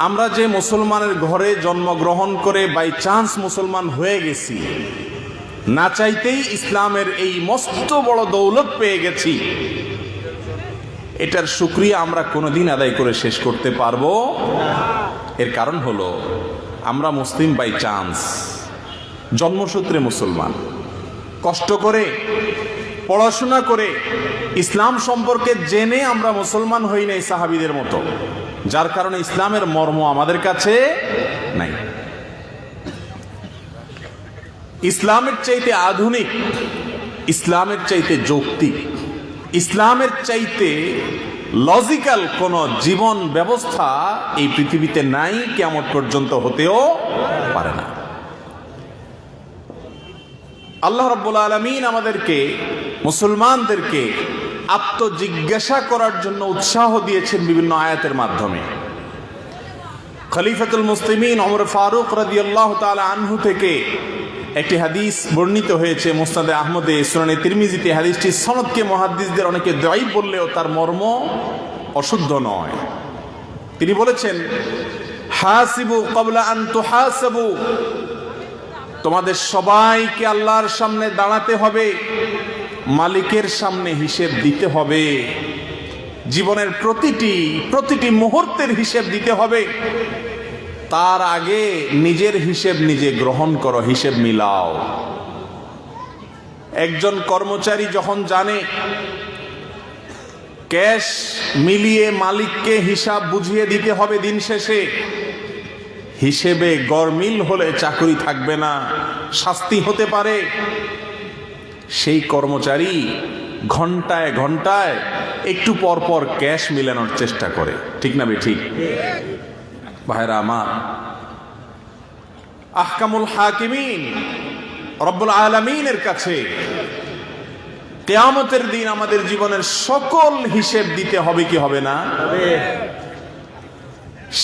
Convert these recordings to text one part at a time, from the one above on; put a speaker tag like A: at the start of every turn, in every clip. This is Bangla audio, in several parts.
A: আমরা যে মুসলমানের ঘরে জন্মগ্রহণ করে বাই চান্স মুসলমান হয়ে গেছি, না চাইতেই ইসলামের এই মস্ত বড় দৌলত পেয়ে গেছি, এটার শুকরিয়া আমরা কোনোদিন আদায় করে শেষ করতে পারবো? এর কারণ হলো আমরা মুসলিম বাই চান্স, জন্মসূত্রে মুসলমান। কষ্ট করে পড়াশোনা করে ইসলাম সম্পর্কে জেনে আমরা মুসলমান হই নাই সাহাবীদের মতো, যার কারণে ইসলামের মর্ম আমাদের কাছে নাই। ইসলামের চাইতে আধুনিক, ইসলামের চাইতে যৌক্তিক, ইসলামের চাইতে লজিক্যাল কোন জীবন ব্যবস্থা এই পৃথিবীতে নাই, কিয়ামত পর্যন্ত হতেও পারে না। আল্লাহ রাব্বুল আলামিন আমাদেরকে, মুসলমানদেরকে আত্মজিজ্ঞাসা করার জন্য উৎসাহ দিয়েছেন বিভিন্ন আয়াতের মাধ্যমে। খলিফাতুল মুসলিমিন ওমর ফারুক রাদিয়াল্লাহু তাআলা আনহু থেকে একটি হাদিস বর্ণিত হয়েছে মুসনাদে আহমদে, সুনানে তিরমিজিতে। হাদিসটি সনদকে মুহাদ্দিসদের অনেকে দায়ী বললেও তার মর্ম অশুদ্ধ নয়। তিনি বলেছেন, হাসিবু ক্বাবলা আন তুহাসাবু, তোমাদের সবাইকে আল্লাহর সামনে দাঁড়াতে হবে, মালিকের সামনে হিসেব দিতে হবে, জীবনের প্রতিটি মুহূর্তের হিসেব দিতে হবে। তার আগে নিজের হিসেব নিজে গ্রহণ করো, হিসেব মিলাও। একজন কর্মচারী যখন জানে ক্যাশ মিলিয়ে মালিককে হিসাব বুঝিয়ে দিতে হবে দিন শেষে, হিসেবে গরমিল হলে চাকরি থাকবে না, শাস্তি হতে পারে, সেই কর্মচারী ঘন্টায় ঘন্টায় একটু পর পর ক্যাশ মিলানোর চেষ্টা করে। ঠিক না ঠিক? ভাইরা আমার, আহকামুল হাকিমিন রব্বুল আলামিনের কাছে কিয়ামতের দিন আমাদের জীবনের সকল হিসেব দিতে হবে কি হবে না?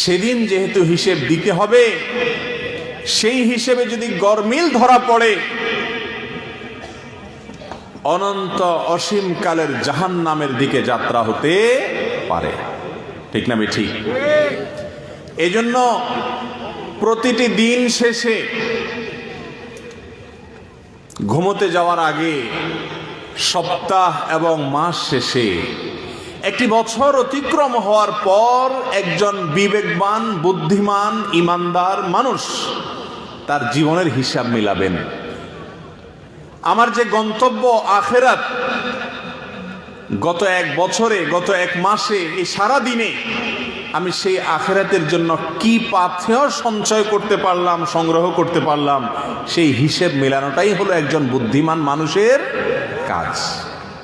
A: সেদিন যেহেতু হিসেব দিতে হবে, সেই হিসেবে যদি গরমিল ধরা পড়ে, অনন্ত অসীম কালের জাহান্নামের দিকে যাত্রা হতে পারে। ঠিক না ঠিক? এজন্য প্রতিটি দিন শেষে ঘুমোতে যাওয়ার আগে, সপ্তাহ এবং মাস শেষে, একটি বছর অতিক্রম হওয়ার পর একজন বিবেকবান, বুদ্ধিমান, ইমানদার মানুষ তার জীবনের হিসাব মিলাবেন। আমার যে গন্তব্য আখিরাত, গত এক বছরে, গত এক মাসে, এই সারা দিনে আমি সেই আখিরাতের জন্য কি পাথেয় সঞ্চয় করতে পারলাম, সংগ্রহ করতে পারলাম, সেই হিসেব মেলানোটাই হলো একজন বুদ্ধিমান মানুষের কাজ।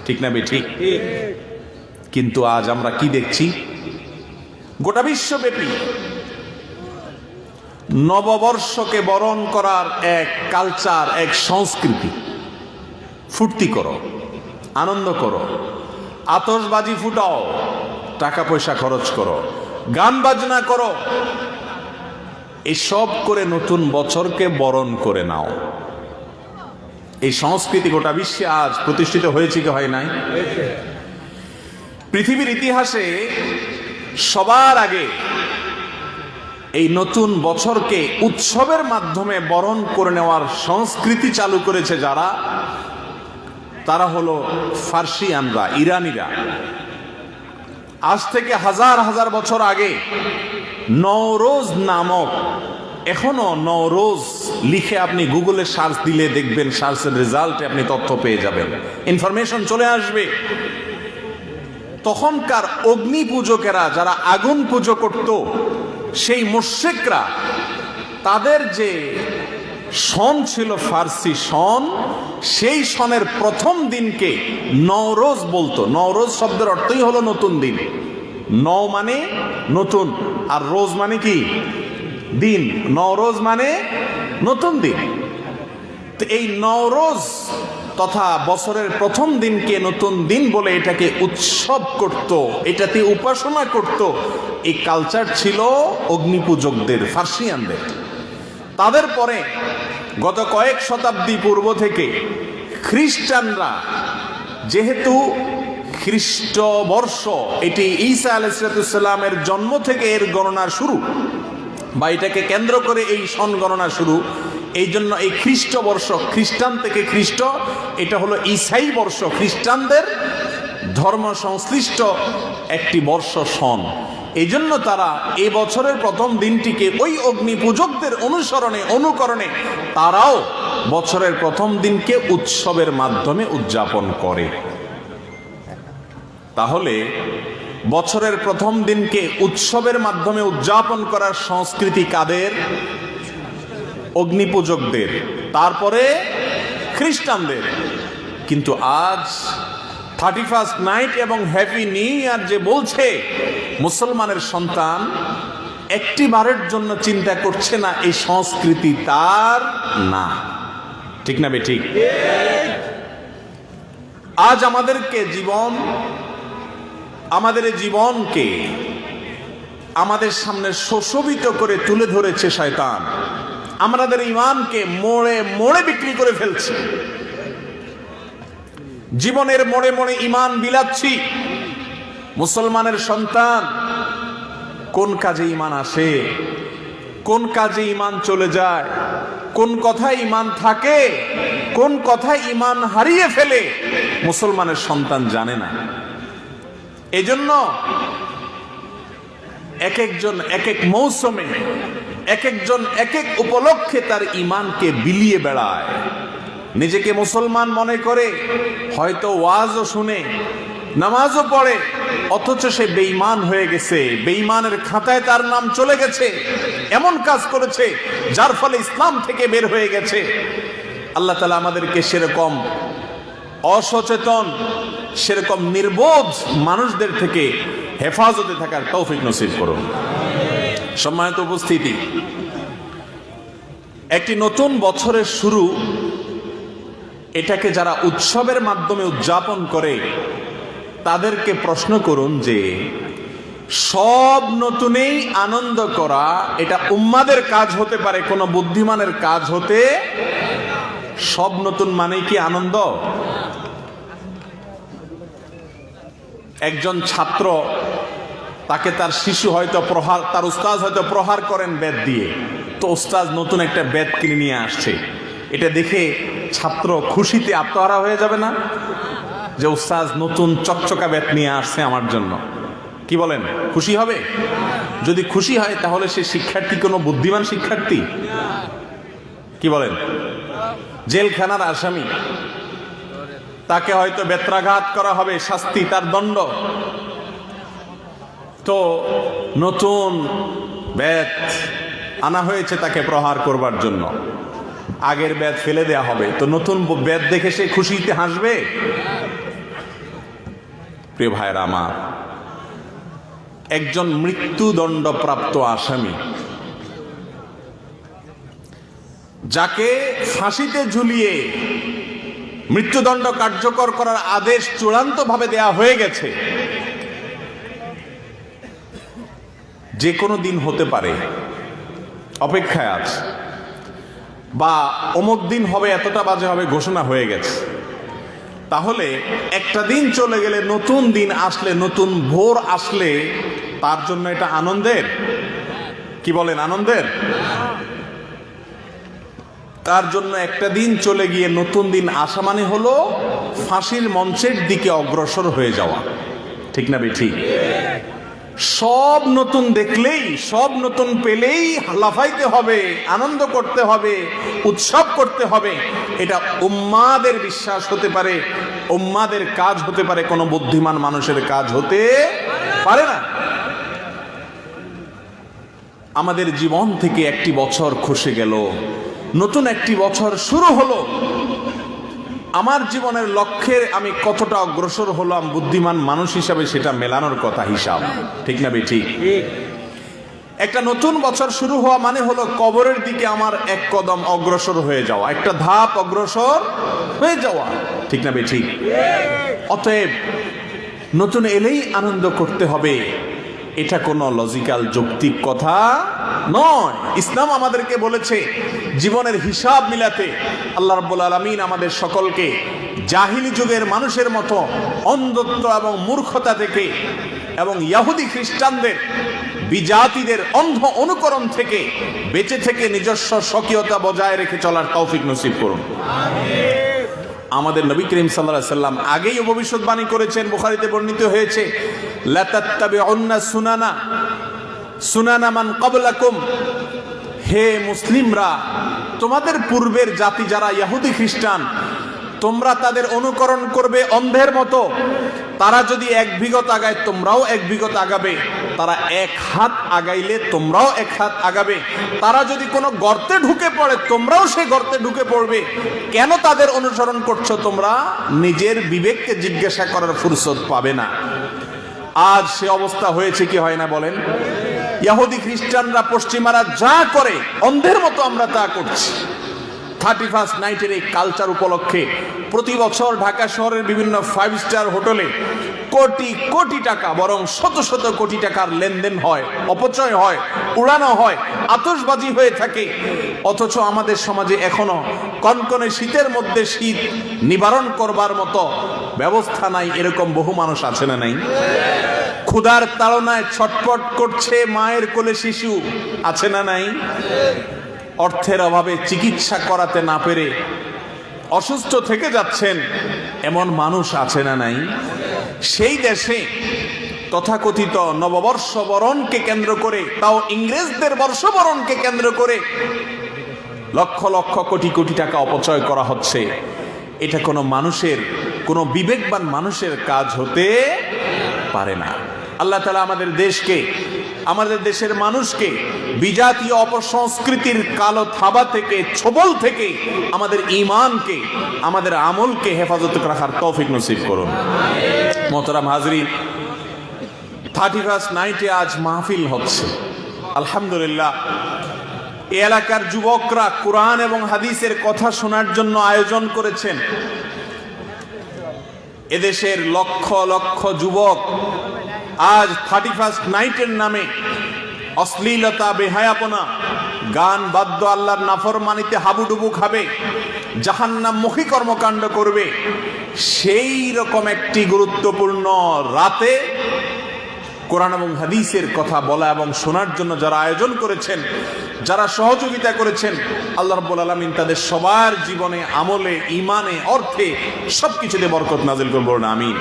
A: ঠিক না ঠিক? কিন্তু আজ আমরা কি দেখছি? গোটা বিশ্বব্যাপী নববর্ষকে বরণ করার এক কালচার, এক সংস্কৃতি। ফুর্তি করো, আনন্দ করো, আতশবাজি ফুটাও, টাকা পয়সা খরচ করো, গান বাজনা করো, এসব করে নতুন বছরকে বরণ করে নাও। এই সংস্কৃতি গোটা বিশ্বে আজ প্রতিষ্ঠিত হয়েছে কি হয় নাই? পৃথিবীর ইতিহাসে সবার আগে এই নতুন বছরকে উৎসবের মাধ্যমে বরণ করে নেওয়ার সংস্কৃতি চালু করেছে যারা, তারা হলো ফার্সিয়ানরা, ইরানিরা। আজ থেকে হাজার হাজার বছর আগে নওরোজ নামক, এখনো নওরোজ লিখে আপনি গুগলে সার্চ দিলে দেখবেন, সার্চের রেজাল্টে আপনি তথ্য পেয়ে যাবেন, ইনফরমেশন চলে আসবে। তখনকার অগ্নি পূজকেরা, যারা আগুন পুজো করত, সেই মুশরিকরা, তাদের যে সন ছিল ফার্সি সন, সেই সনের প্রথম দিনকে নওরোজ বলতো। নওরোজ শব্দের অর্থই হলো নতুন দিন। নও মানে নতুন, আর রোজ মানে কি? দিন। নওরোজ মানে নতুন দিন। তো এই নওরোজ তথা বছরের প্রথম দিনকে নতুন দিন বলে এটাকে উৎসব করত, এটাতে উপাসনা করত। এই কালচার ছিল অগ্নিপূজকদের, ফার্সিয়ানদের। তাদের পরে গত কয়েক শতাব্দী পূর্ব থেকে খ্রিস্টানরা, যেহেতু খ্রিস্টবর্ষ এটি ঈসা আলাইহিস সালামের জন্ম থেকে এর গণনা শুরু, বা এটাকে কেন্দ্র করে এই সন গণনা শুরু। এই জন্য এই খ্রিস্টবর্ষ, খ্রিস্টান থেকে খ্রিস্ট, এটা হলো ঈসাই বর্ষ, খ্রিস্টানদের ধর্ম সংশ্লিষ্ট একটি বর্ষ সন। এই জন্য তারা এই বছরের প্রথম দিনটিকে ওই অগ্নি পূজকদের অনুকরণে তারাও বছরের প্রথম দিনকে উৎসবের মাধ্যমে উদযাপন করে। তাহলে বছরের প্রথম দিনকে উৎসবের মাধ্যমে উদযাপন করার সংস্কৃতি কাদের? অগ্নি পূজকদের, তারপরে খ্রিস্টানদের। কিন্তু আজ 31st নাইট এবং হ্যাপি নিউ ইয়ার যে বলছে, মুসলমানের সন্তান একটি বারের জন্য চিন্তা করছে না এই সংস্কৃতি তার না। ঠিক না বে ঠিক? আজ আমাদেরকে আমাদের জীবনকে আমাদের সামনে শোষিত করে তুলে ধরেছে শয়তান। আমাদের ইমানকে মোড়ে মোড়ে বিক্রি করে ফেলছে। জীবনের মোড়ে মোড়ে ইমান বিলাচ্ছি। মুসলমানের সন্তান কোন কাজে ইমান আসে, কোন কাজে ইমান চলে যায়, কোন কথায় ইমান থাকে, কোন কথায় ইমান হারিয়ে ফেলে, মুসলমানের সন্তান জানে না। এজন্য এক একজন এক এক মৌসুমে, এক একজন এক এক উপলক্ষে তার ইমানকে বিলিয়ে বেড়ায়। নিজেকে মুসলমান মনে করে, হয়তো ওয়াজও শুনে, নামাজও পড়ে, অথচ সে বেঈমান হয়ে গেছে। বেঈমানের খাতায় তার নাম চলে গেছে। এমন কাজ করেছে যার ফলে ইসলাম থেকে বের হয়ে গেছে। আল্লাহ তাআলা আমাদেরকে সেরকম অসচেতন, সেরকম নির্বোধ মানুষদের থেকে হেফাজতে থাকার তৌফিক নসিব করুন। সম্মানিত উপস্থিতি, একটি নতুন বছরের শুরু, এটাকে যারা উৎসবের মাধ্যমে উদযাপন করে তাদেরকে প্রশ্ন করুন যে সব নতুনেই আনন্দ করা এটা উম্মাদের কাজ হতে পারে, কোনো বুদ্ধিমানের কাজ হতে। সব নতুন মানে কি আনন্দ? একজন ছাত্র, তাকে তার শিশু হয়তো প্রহার, তার উস্তাদ হয়তো প্রহার করেন বেত দিয়ে, তো উস্তাদ নতুন একটা বেত কিনে নিয়ে আসছে। এটা দেখে ছাত্র খুশিতে আত্মহারা হয়ে যাবে না? যে উস্তাদ নতুন চকচকা বেত নিয়ে আসছে আমার জন্য, কি বলেন, খুশি হবে? যদি খুশি হয় তাহলে সে শিক্ষার্থী কোনো বুদ্ধিমান শিক্ষার্থী? কি বলেন? জেলখানার আসামি, তাকে হয়তো বেত্রাঘাত করা হবে, শাস্তি, তার দণ্ড। তো নতুন বেত আনা হয়েছে তাকে প্রহার করবার জন্য, আগের বেত ফেলে দেয়া হবে, তো নতুন বেত দেখে সে খুশিতে হাসবে? প্রিয় ভাইরা আমার, একজন মৃত্যুদণ্ডপ্রাপ্ত আসামি, যাকে ফাঁসিতে ঝুলিয়ে মৃত্যুদণ্ড কার্যকর করার আদেশ চূড়ান্তভাবে দেয়া হয়ে গেছে, যে কোনো দিন হতে পারে, অপেক্ষায় আছে, বা অমুক দিন হবে, এতটা বাজে হবে, ঘোষণা হয়ে গেছে। তাহলে একটা দিন চলে গেলে, নতুন দিন আসলে, নতুন ভোর আসলে, তার জন্য এটা আনন্দের? কি বলেন, আনন্দের? তার জন্য একটা দিন চলে গিয়ে নতুন দিন আসা মানে হলো ফাঁসির মঞ্চের দিকে অগ্রসর হয়ে যাওয়া। ঠিক না বেঠিক? সব নতুন দেখলেই, সব নতুন পেলেই লাফাইতে হবে, আনন্দ করতে হবে, উৎসব করতে হবে, এটা উম্মাদের বিশ্বাস হতে পারে, উম্মাদের কাজ হতে পারে, কোনো বুদ্ধিমান মানুষের কাজ হতে পারে না। আমাদের জীবন থেকে একটি বছর খসে গেল, নতুন একটি বছর শুরু হলো। আমার জীবনের লক্ষ্যে আমি কতটা অগ্রসর হলাম বুদ্ধিমান মানুষ হিসাবে, সেটা মেলানোর কথা হিসাব। ঠিক না বেঠিক? একটা নতুন বছর শুরু হওয়া মানে হলো কবরের দিকে আমার এক কদম অগ্রসর হয়ে যাওয়া, একটা ধাপ অগ্রসর হয়ে যাওয়া। ঠিক না বেঠিক? অতএব নতুন এলেই আনন্দ করতে হবে, এটা কোনো লজিক্যাল যৌক্তিক কথা নয়। ইসলাম আমাদেরকে বলেছে জীবনের হিসাব মিলাতে। আল্লাহ রাব্বুল আলামিন আমাদের সকলকে জাহিলি যুগের মানুষের মতো অন্ধত্ব এবং মূর্খতা থেকে, এবং ইহুদি খ্রিস্টানদের বিজাতিদের অন্ধ অনুকরণ থেকে বেঁচে থেকে নিজস্ব স্বকীয়তা বজায় রেখে চলার তৌফিক নসিব করুন। আমাদের নবী করিম সাল্লাল্লাহু আলাইহি সাল্লাম আগেই ভবিষ্যৎবাণী করেছেন, বুখারীতে বর্ণিত হয়েছে, লা তাত্তাবিউন্না সুনানা মান ক্বাবলাকুম, হে মুসলিমরা, তোমাদের পূর্বের জাতি যারা ইহুদি খ্রিস্টান, তোমরা তাদের অনুকরণ করবে অন্ধের মতো। তারা যদি 1 বিঘত আগায় তোমরাও 1 বিঘত আগাবে, তারা 1 হাত আগাইলে তোমরাও 1 হাত আগাবে, তারা যদি কোনো গর্তে ঢুকে পড়ে তোমরাও সেই গর্তে ঢুকে পড়বে। কেন তাদের অনুসরণ করছো তোমরা? নিজের বিবেককে জিজ্ঞাসা করার ফুরসত পাবে না। আজ সে অবস্থা হয়েছে কি হয় না বলেন? ইহুদি খ্রিস্টানরা পশ্চিমারা যা করে অন্ধের মতো আমরা তা করছি। 31st নাইটের এই কালচার উপলক্ষে প্রতি বছর ঢাকা শহরের বিভিন্ন 5 স্টার হোটেলে কোটি কোটি টাকা, বরং শত শত কোটি টাকার লেনদেন হয়, অপচয় হয়, উড়ানো হয়, আতশবাজি হয়ে থাকে। অথচ আমাদের সমাজে এখনো কনকনে শীতের মধ্যে শীত নিবারণ করবার মতো ব্যবস্থা নাই। এরকম বহু মানুষ আছে না নাই? ক্ষুধার তাড়নায় ছটফট করছে মায়ের কোলে শিশু, আছে না নাই? অর্থের অভাবে চিকিৎসা করাতে না পেরে অসুস্থ থেকে যাচ্ছেন, এমন মানুষ আছে না নাই? সেই দেশে তথাকথিত নববর্ষ বরণকে কেন্দ্র করে, তাও ইংরেজদের বর্ষবরণকে কেন্দ্র করে লক্ষ লক্ষ কোটি কোটি টাকা অপচয় করা হচ্ছে। এটা কোনো মানুষের, কোনো বিবেকবান মানুষের কাজ হতে পারে না। আল্লাহ তাআলা আমাদের দেশকে, আমাদের দেশের মানুষকে বিজাতীয় অপসংস্কৃতির কালো থাবা থেকে, ছোবল থেকে আমাদের ঈমানকে, আমাদের আমলকে হেফাজত রাখার তৌফিক নসিব করুন। মোহতারাম হাজরিন, 31st নাইটে আজ মাহফিল হচ্ছে, আলহামদুলিল্লাহ। এই এলাকার যুবকরা কোরআন এবং হাদিসের কথা শোনার জন্য আয়োজন করেছেন। এদেশের লক্ষ লক্ষ যুবক আজ 31st নাইটের নামে অশ্লীলতা, বেহায়াপনা, গান, বাদ্য, আল্লাহর নাফরমানিতে হাবুডুবু খাবে, জাহান্নামমুখী কর্মকাণ্ড করবে। সেই রকম একটি গুরুত্বপূর্ণ রাতে কোরআন এবং হাদিসের কথা বলা এবং শোনার জন্য যারা আয়োজন করেছেন, যারা সহযোগিতা করেছেন, আল্লাহ রাব্বুল আলামিন তাদের সবার জীবনে, আমলে, ঈমানে, অর্থে সবকিছুতে বরকত নাজিল করুন, আমিন।